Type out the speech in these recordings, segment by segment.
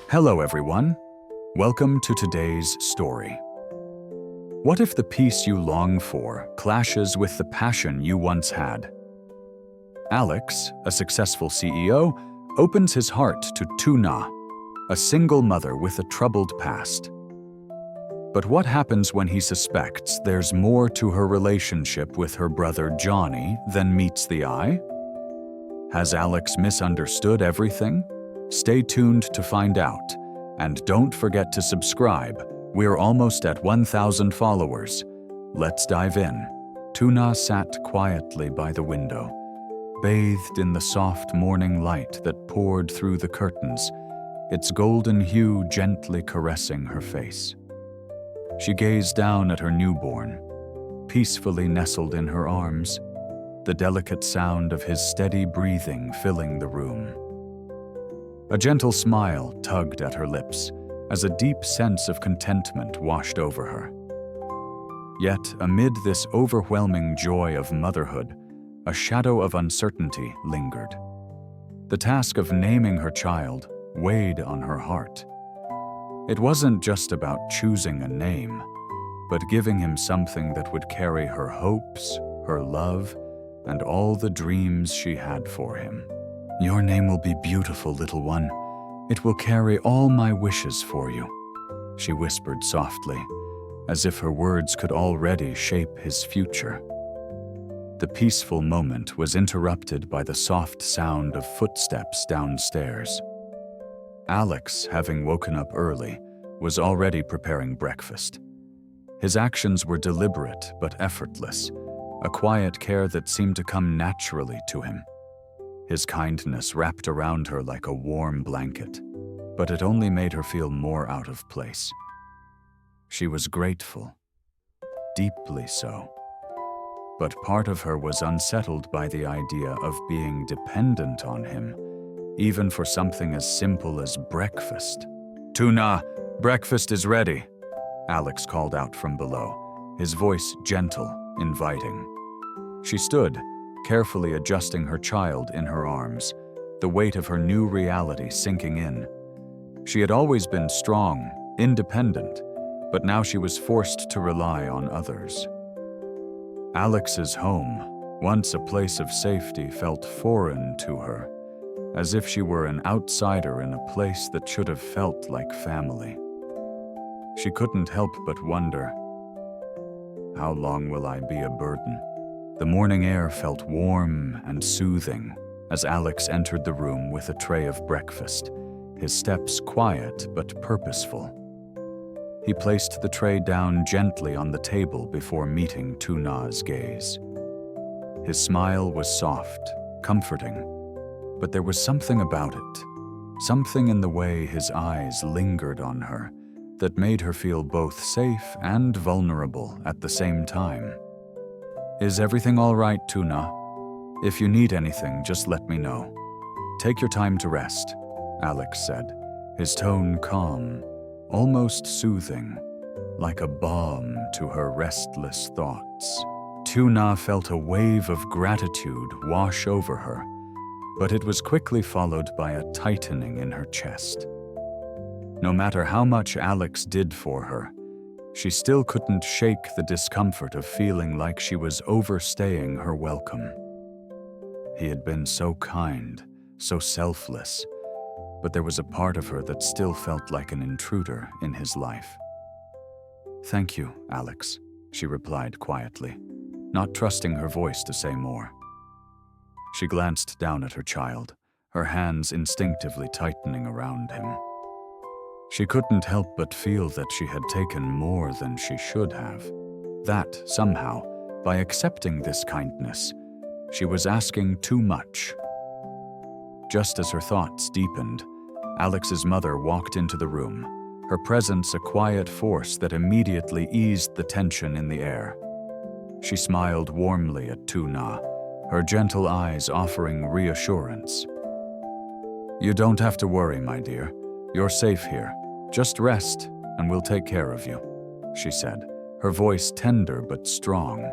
Hello, everyone. Welcome to today's story. What if the peace you long for clashes with the passion you once had? Alex, a successful CEO, opens his heart to Tuna, a single mother with a troubled past. But what happens when he suspects there's more to her relationship with her brother Johnny than meets the eye? Has Alex misunderstood everything? Stay tuned to find out, and don't forget to subscribe. We're almost at 1,000 followers. Let's dive in. Tuna sat quietly by the window, bathed in the soft morning light that poured through the curtains, its golden hue gently caressing her face. She gazed down at her newborn, peacefully nestled in her arms, the delicate sound of his steady breathing filling the room. A gentle smile tugged at her lips as a deep sense of contentment washed over her. Yet, amid this overwhelming joy of motherhood, a shadow of uncertainty lingered. The task of naming her child weighed on her heart. It wasn't just about choosing a name, but giving him something that would carry her hopes, her love, and all the dreams she had for him. "Your name will be beautiful, little one. It will carry all my wishes for you," she whispered softly, as if her words could already shape his future. The peaceful moment was interrupted by the soft sound of footsteps downstairs. Alex, having woken up early, was already preparing breakfast. His actions were deliberate but effortless, a quiet care that seemed to come naturally to him. His kindness wrapped around her like a warm blanket, but it only made her feel more out of place. She was grateful, deeply so. But part of her was unsettled by the idea of being dependent on him, even for something as simple as breakfast. "Tuna, breakfast is ready," Alex called out from below, his voice gentle, inviting. She stood, carefully adjusting her child in her arms, the weight of her new reality sinking in. She had always been strong, independent, but now she was forced to rely on others. Alex's home, once a place of safety, felt foreign to her, as if she were an outsider in a place that should have felt like family. She couldn't help but wonder, how long will I be a burden? The morning air felt warm and soothing as Alex entered the room with a tray of breakfast, his steps quiet but purposeful. He placed the tray down gently on the table before meeting Tuna's gaze. His smile was soft, comforting, but there was something about it, something in the way his eyes lingered on her, that made her feel both safe and vulnerable at the same time. "Is everything all right, Tuna? If you need anything, just let me know. Take your time to rest," Alex said, his tone calm, almost soothing, like a balm to her restless thoughts. Tuna felt a wave of gratitude wash over her, but it was quickly followed by a tightening in her chest. No matter how much Alex did for her, she still couldn't shake the discomfort of feeling like she was overstaying her welcome. He had been so kind, so selfless, but there was a part of her that still felt like an intruder in his life. "Thank you, Alex," she replied quietly, not trusting her voice to say more. She glanced down at her child, her hands instinctively tightening around him. She couldn't help but feel that she had taken more than she should have. That, somehow, by accepting this kindness, she was asking too much. Just as her thoughts deepened, Alex's mother walked into the room, her presence a quiet force that immediately eased the tension in the air. She smiled warmly at Tuna, her gentle eyes offering reassurance. "You don't have to worry, my dear. You're safe here. Just rest, and we'll take care of you," she said, her voice tender but strong.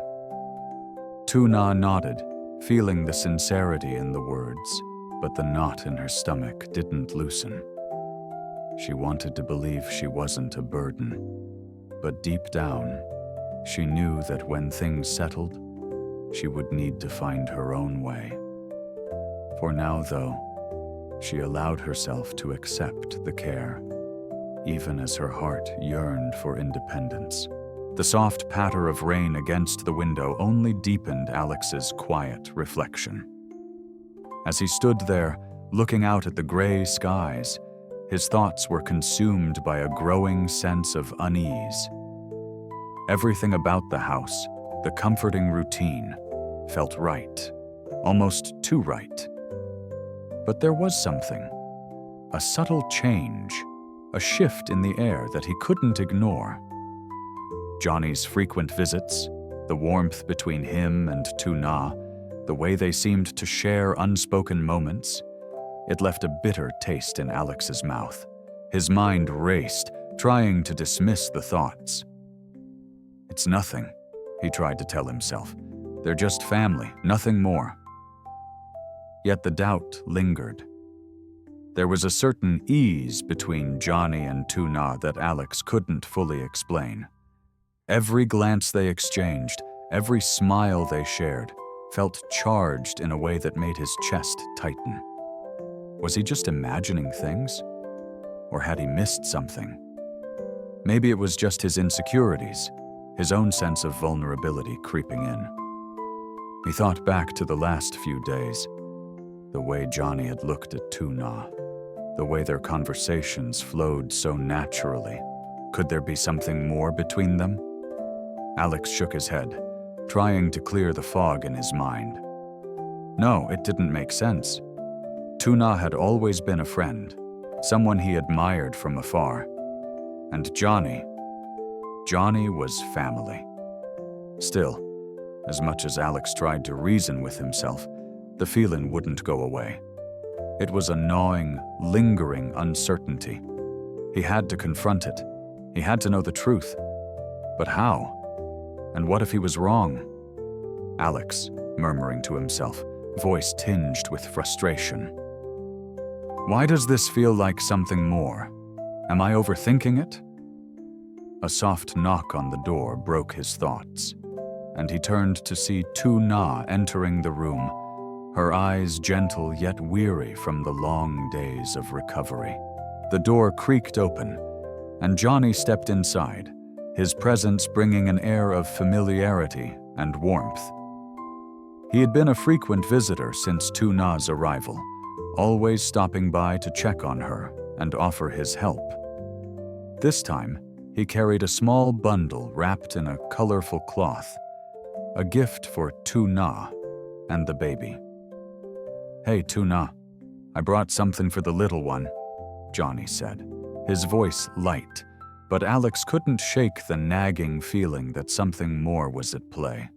Tuna nodded, feeling the sincerity in the words, but the knot in her stomach didn't loosen. She wanted to believe she wasn't a burden, but deep down, she knew that when things settled, she would need to find her own way. For now, though, she allowed herself to accept the care, even as her heart yearned for independence. The soft patter of rain against the window only deepened Alex's quiet reflection. As he stood there, looking out at the gray skies, his thoughts were consumed by a growing sense of unease. Everything about the house, the comforting routine, felt right, almost too right. But there was something, a subtle change, a shift in the air that he couldn't ignore. Johnny's frequent visits, the warmth between him and Tuna, the way they seemed to share unspoken moments, it left a bitter taste in Alex's mouth. His mind raced, trying to dismiss the thoughts. It's nothing, he tried to tell himself. They're just family, nothing more. Yet the doubt lingered. There was a certain ease between Johnny and Tuna that Alex couldn't fully explain. Every glance they exchanged, every smile they shared, felt charged in a way that made his chest tighten. Was he just imagining things? Or had he missed something? Maybe it was just his insecurities, his own sense of vulnerability creeping in. He thought back to the last few days, the way Johnny had looked at Tuna, the way their conversations flowed so naturally. Could there be something more between them? Alex shook his head, trying to clear the fog in his mind. No, it didn't make sense. Tuna had always been a friend, someone he admired from afar. And Johnny was family. Still, as much as Alex tried to reason with himself, the feeling wouldn't go away. It was a gnawing, lingering uncertainty. He had to confront it. He had to know the truth. But how? And what if he was wrong? Alex, murmuring to himself, voice tinged with frustration. Why does this feel like something more? Am I overthinking it? A soft knock on the door broke his thoughts, and he turned to see Tuna entering the room, her eyes gentle yet weary from the long days of recovery. The door creaked open, and Johnny stepped inside, his presence bringing an air of familiarity and warmth. He had been a frequent visitor since Tuna's arrival, always stopping by to check on her and offer his help. This time, he carried a small bundle wrapped in a colorful cloth, a gift for Tuna and the baby. Hey, Tuna, I brought something for the little one, Johnny said, his voice light, but Alex couldn't shake the nagging feeling that something more was at play.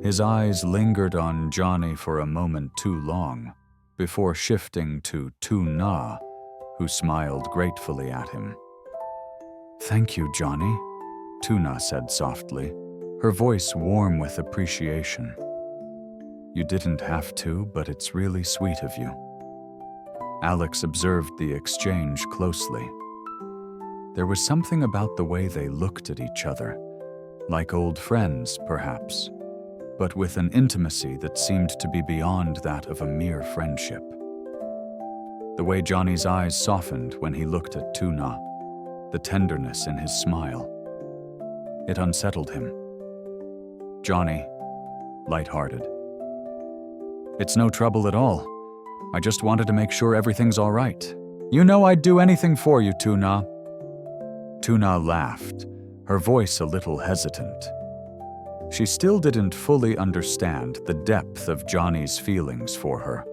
His eyes lingered on Johnny for a moment too long, before shifting to Tuna, who smiled gratefully at him. Thank you, Johnny, Tuna said softly, her voice warm with appreciation. You didn't have to, but it's really sweet of you. Alex observed the exchange closely. There was something about the way they looked at each other, like old friends, perhaps, but with an intimacy that seemed to be beyond that of a mere friendship. The way Johnny's eyes softened when he looked at Tuna, the tenderness in his smile. It unsettled him. Johnny, lighthearted. It's no trouble at all. I just wanted to make sure everything's all right. You know I'd do anything for you, Tuna. Tuna laughed, her voice a little hesitant. She still didn't fully understand the depth of Johnny's feelings for her,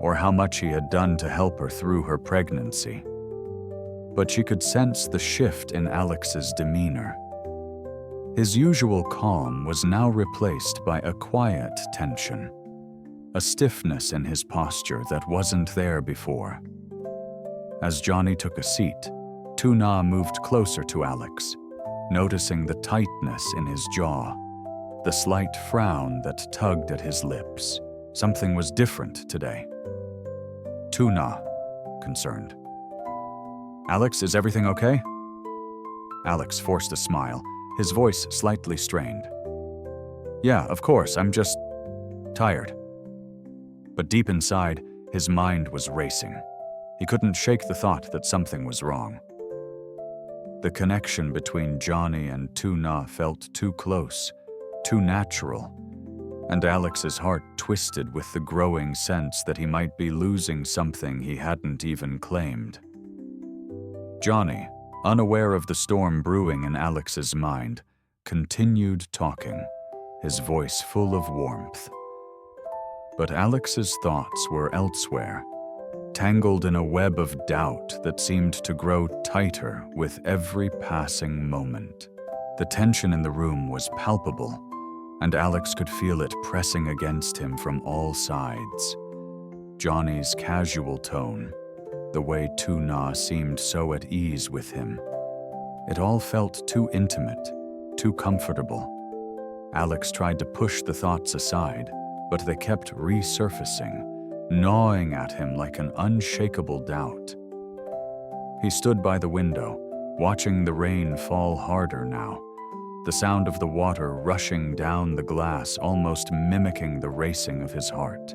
or how much he had done to help her through her pregnancy. But she could sense the shift in Alex's demeanor. His usual calm was now replaced by a quiet tension, a stiffness in his posture that wasn't there before. As Johnny took a seat, Tuna moved closer to Alex, noticing the tightness in his jaw, the slight frown that tugged at his lips. Something was different today. Tuna, concerned. Alex, is everything okay? Alex forced a smile, his voice slightly strained. Yeah, of course, I'm just tired. But deep inside, his mind was racing. He couldn't shake the thought that something was wrong. The connection between Johnny and Tuna felt too close, too natural, and Alex's heart twisted with the growing sense that he might be losing something he hadn't even claimed. Johnny, unaware of the storm brewing in Alex's mind, continued talking, his voice full of warmth. But Alex's thoughts were elsewhere, tangled in a web of doubt that seemed to grow tighter with every passing moment. The tension in the room was palpable, and Alex could feel it pressing against him from all sides. Johnny's casual tone, the way Tuna seemed so at ease with him. It all felt too intimate, too comfortable. Alex tried to push the thoughts aside, but they kept resurfacing, gnawing at him like an unshakable doubt. He stood by the window, watching the rain fall harder now, the sound of the water rushing down the glass almost mimicking the racing of his heart.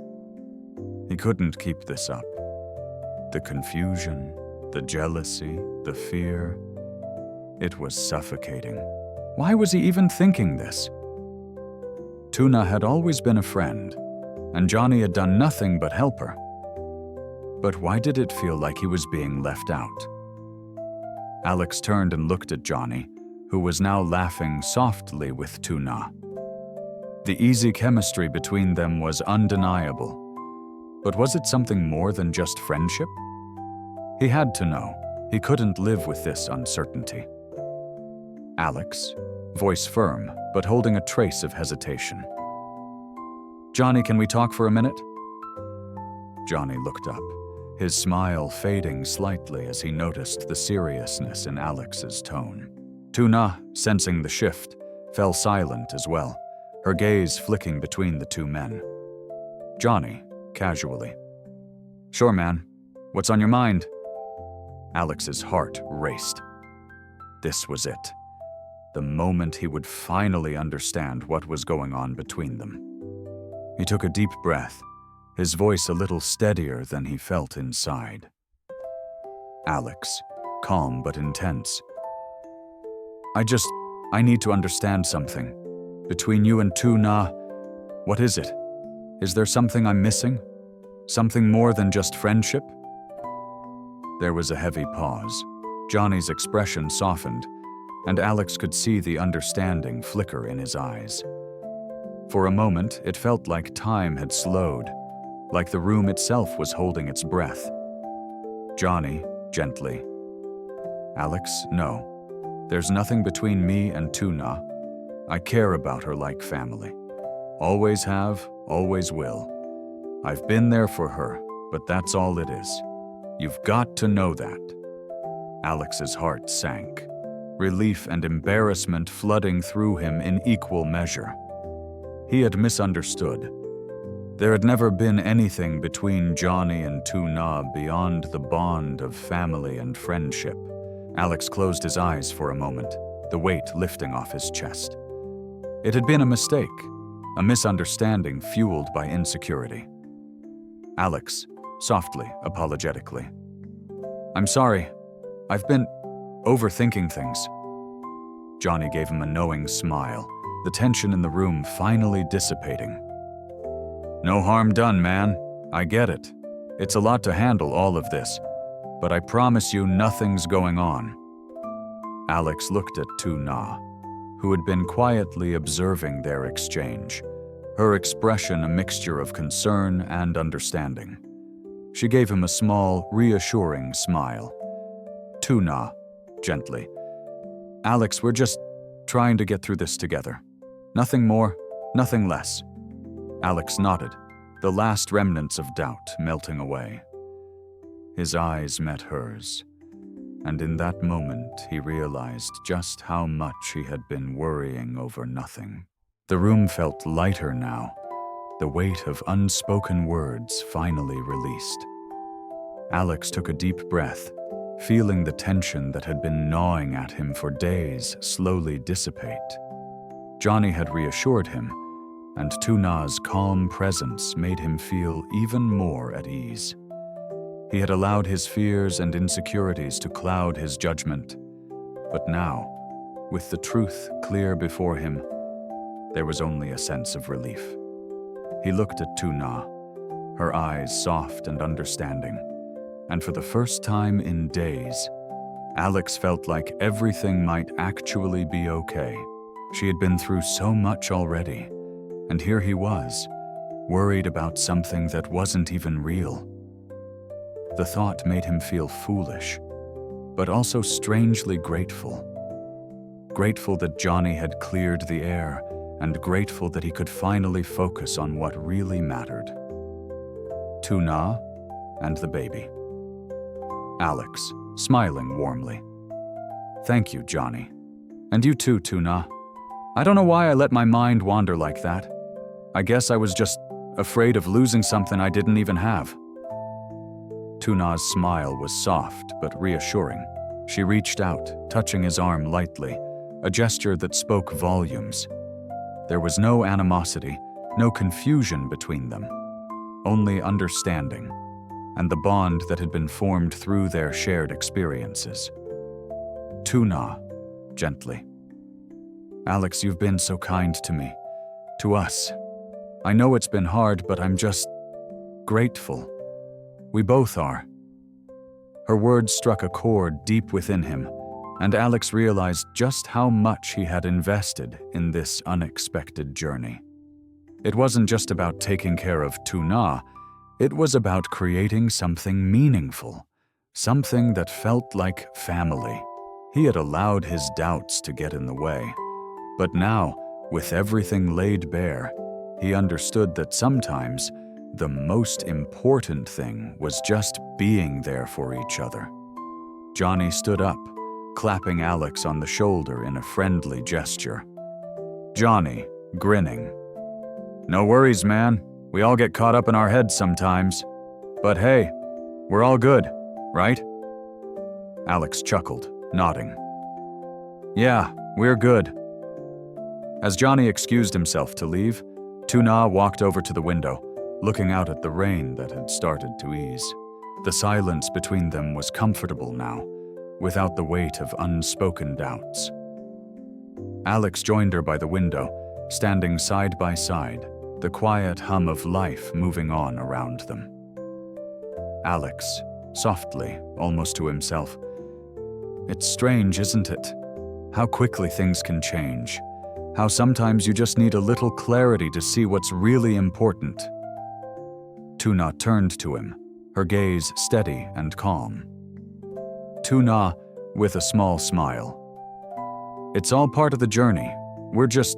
He couldn't keep this up. The confusion, the jealousy, the fear. It was suffocating. Why was he even thinking this? Tuna had always been a friend, and Johnny had done nothing but help her. But why did it feel like he was being left out? Alex turned and looked at Johnny, who was now laughing softly with Tuna. The easy chemistry between them was undeniable. But was it something more than just friendship? He had to know. He couldn't live with this uncertainty. Alex, voice firm, but holding a trace of hesitation. Johnny, can we talk for a minute? Johnny looked up, his smile fading slightly as he noticed the seriousness in Alex's tone. Tuna, sensing the shift, fell silent as well, her gaze flicking between the two men. Johnny, casually. Sure, man. What's on your mind? Alex's heart raced. This was it. The moment he would finally understand what was going on between them. He took a deep breath, his voice a little steadier than he felt inside. Alex, calm but intense. I need to understand something. Between you and Tuna, what is it? Is there something I'm missing? Something more than just friendship? There was a heavy pause. Johnny's expression softened, and Alex could see the understanding flicker in his eyes. For a moment, it felt like time had slowed, like the room itself was holding its breath. Johnny, gently. Alex, no. There's nothing between me and Tuna. I care about her like family. Always have, always will. I've been there for her, but that's all it is. You've got to know that. Alex's heart sank, relief and embarrassment flooding through him in equal measure. He had misunderstood. There had never been anything between Johnny and Tuna beyond the bond of family and friendship. Alex closed his eyes for a moment, the weight lifting off his chest. It had been a mistake, a misunderstanding fueled by insecurity. Alex, softly, apologetically. I'm sorry. I've been overthinking things. Johnny gave him a knowing smile, the tension in the room finally dissipating. No harm done, man. I get it. It's a lot to handle all of this, but I promise you nothing's going on. Alex looked at Tuna, who had been quietly observing their exchange, her expression a mixture of concern and understanding. She gave him a small, reassuring smile. Tuna, gently. Alex, we're just trying to get through this together. Nothing more, nothing less. Alex nodded, the last remnants of doubt melting away. His eyes met hers, and in that moment he realized just how much he had been worrying over nothing. The room felt lighter now, the weight of unspoken words finally released. Alex took a deep breath, feeling the tension that had been gnawing at him for days slowly dissipate. Johnny had reassured him, and Tuna's calm presence made him feel even more at ease. He had allowed his fears and insecurities to cloud his judgment, but now, with the truth clear before him, there was only a sense of relief. He looked at Tuna, her eyes soft and understanding, and for the first time in days, Alex felt like everything might actually be okay. She had been through so much already, and here he was, worried about something that wasn't even real. The thought made him feel foolish, but also strangely grateful. Grateful that Johnny had cleared the air, and grateful that he could finally focus on what really mattered. Tuna and the baby. Alex, smiling warmly. "Thank you, Johnny. And you too, Tuna. I don't know why I let my mind wander like that. I guess I was just afraid of losing something I didn't even have." Tuna's smile was soft but reassuring. She reached out, touching his arm lightly, a gesture that spoke volumes. There was no animosity, no confusion between them, only understanding, and the bond that had been formed through their shared experiences. "Tuna," gently. "Alex, you've been so kind to me, to us. I know it's been hard, but I'm just grateful. We both are." Her words struck a chord deep within him, and Alex realized just how much he had invested in this unexpected journey. It wasn't just about taking care of Tuna, it was about creating something meaningful, something that felt like family. He had allowed his doubts to get in the way, but now, with everything laid bare, he understood that sometimes the most important thing was just being there for each other. Johnny stood up, clapping Alex on the shoulder in a friendly gesture. Johnny, grinning. "No worries, man. We all get caught up in our heads sometimes. But hey, we're all good, right?" Alex chuckled, nodding. "Yeah, we're good." As Johnny excused himself to leave, Tuna walked over to the window, looking out at the rain that had started to ease. The silence between them was comfortable now, without the weight of unspoken doubts. Alex joined her by the window, standing side by side, the quiet hum of life moving on around them. Alex, softly, almost to himself, "It's strange, isn't it? How quickly things can change. How sometimes you just need a little clarity to see what's really important." Tuna turned to him, her gaze steady and calm. Tuna, with a small smile. "It's all part of the journey. We're just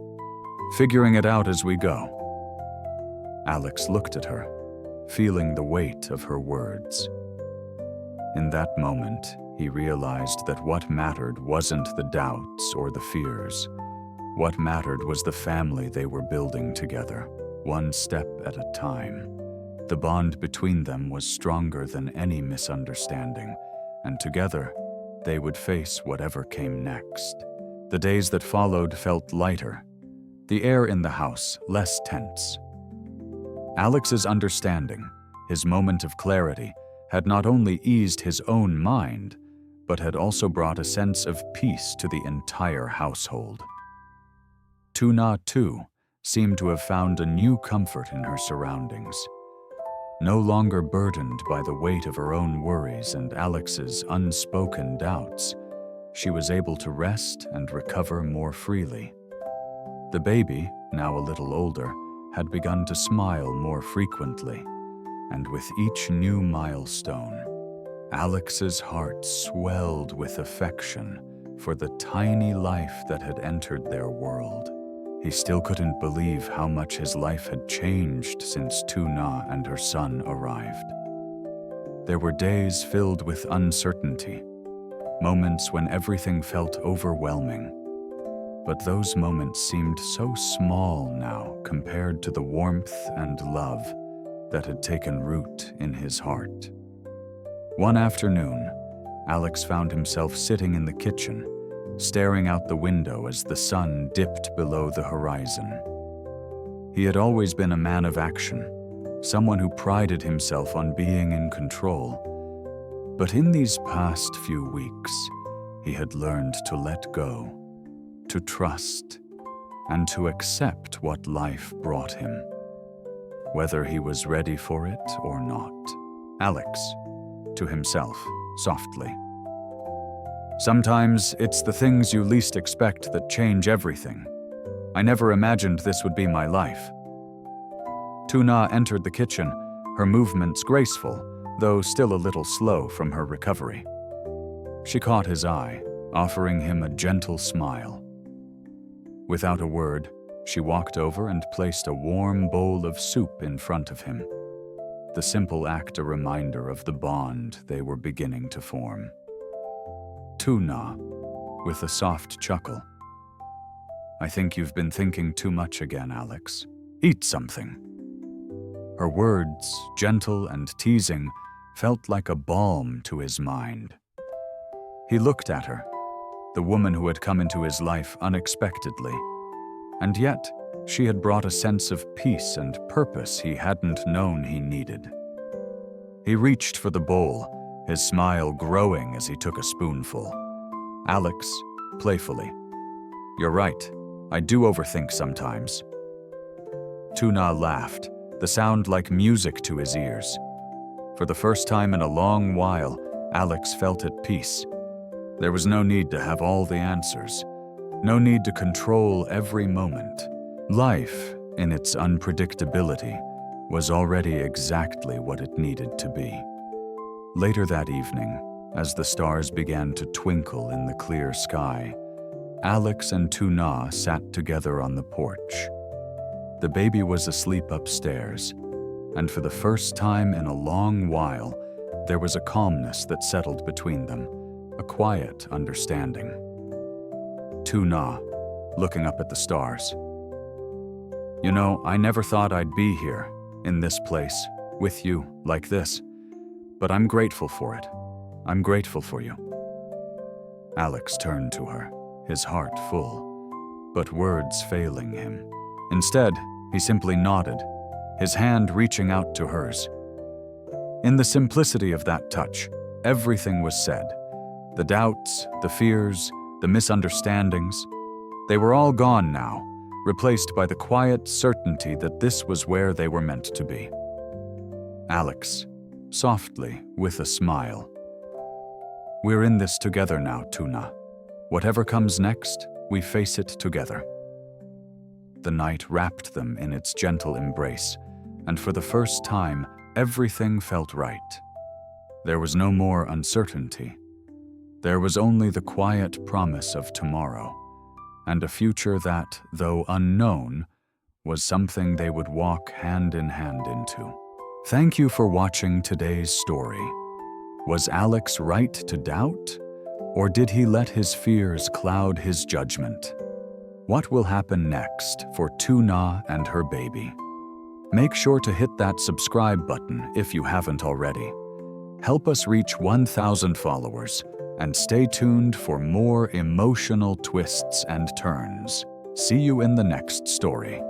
figuring it out as we go." Alex looked at her, feeling the weight of her words. In that moment, he realized that what mattered wasn't the doubts or the fears. What mattered was the family they were building together, one step at a time. The bond between them was stronger than any misunderstanding, and together, they would face whatever came next. The days that followed felt lighter, the air in the house less tense. Alex's understanding, his moment of clarity, had not only eased his own mind, but had also brought a sense of peace to the entire household. Tuna, too, seemed to have found a new comfort in her surroundings. No longer burdened by the weight of her own worries and Alex's unspoken doubts, she was able to rest and recover more freely. The baby, now a little older, had begun to smile more frequently, and with each new milestone, Alex's heart swelled with affection for the tiny life that had entered their world. He still couldn't believe how much his life had changed since Tuna and her son arrived. There were days filled with uncertainty, moments when everything felt overwhelming. But those moments seemed so small now compared to the warmth and love that had taken root in his heart. One afternoon, Alex found himself sitting in the kitchen, staring out the window as the sun dipped below the horizon. He had always been a man of action, someone who prided himself on being in control. But in these past few weeks, he had learned to let go, to trust, and to accept what life brought him, whether he was ready for it or not. Alex, to himself, softly. Sometimes it's the things you least expect that change everything. I never imagined this would be my life. Tuna entered the kitchen, her movements graceful, though still a little slow from her recovery. She caught his eye, offering him a gentle smile. Without a word, she walked over and placed a warm bowl of soup in front of him, the simple act a reminder of the bond they were beginning to form. Tuna, with a soft chuckle. I think you've been thinking too much again, Alex. Eat something. Her words, gentle and teasing, felt like a balm to his mind. He looked at her, the woman who had come into his life unexpectedly, and yet she had brought a sense of peace and purpose he hadn't known he needed. He reached for the bowl, his smile growing as he took a spoonful. Alex, playfully, "You're right, I do overthink sometimes." Tuna laughed, the sound like music to his ears. For the first time in a long while, Alex felt at peace. There was no need to have all the answers, no need to control every moment. Life, in its unpredictability, was already exactly what it needed to be. Later that evening, as the stars began to twinkle in the clear sky, Alex and Tuna sat together on the porch. The baby was asleep upstairs, and for the first time in a long while, there was a calmness that settled between them, a quiet understanding. Tuna, looking up at the stars. You know, I never thought I'd be here, in this place, with you, like this, but I'm grateful for it. I'm grateful for you. Alex turned to her, his heart full, but words failing him. Instead, he simply nodded, his hand reaching out to hers. In the simplicity of that touch, everything was said. The doubts, the fears, the misunderstandings, they were all gone now, replaced by the quiet certainty that this was where they were meant to be. Alex, softly, with a smile. We're in this together now, Tuna. Whatever comes next, we face it together. The night wrapped them in its gentle embrace, and for the first time, everything felt right. There was no more uncertainty. There was only the quiet promise of tomorrow, and a future that, though unknown, was something they would walk hand in hand into. Thank you for watching today's story. Was Alex right to doubt, or did he let his fears cloud his judgment? What will happen next for Tuna and her baby? Make sure to hit that subscribe button if you haven't already. Help us reach 1,000 followers, and stay tuned for more emotional twists and turns. See you in the next story.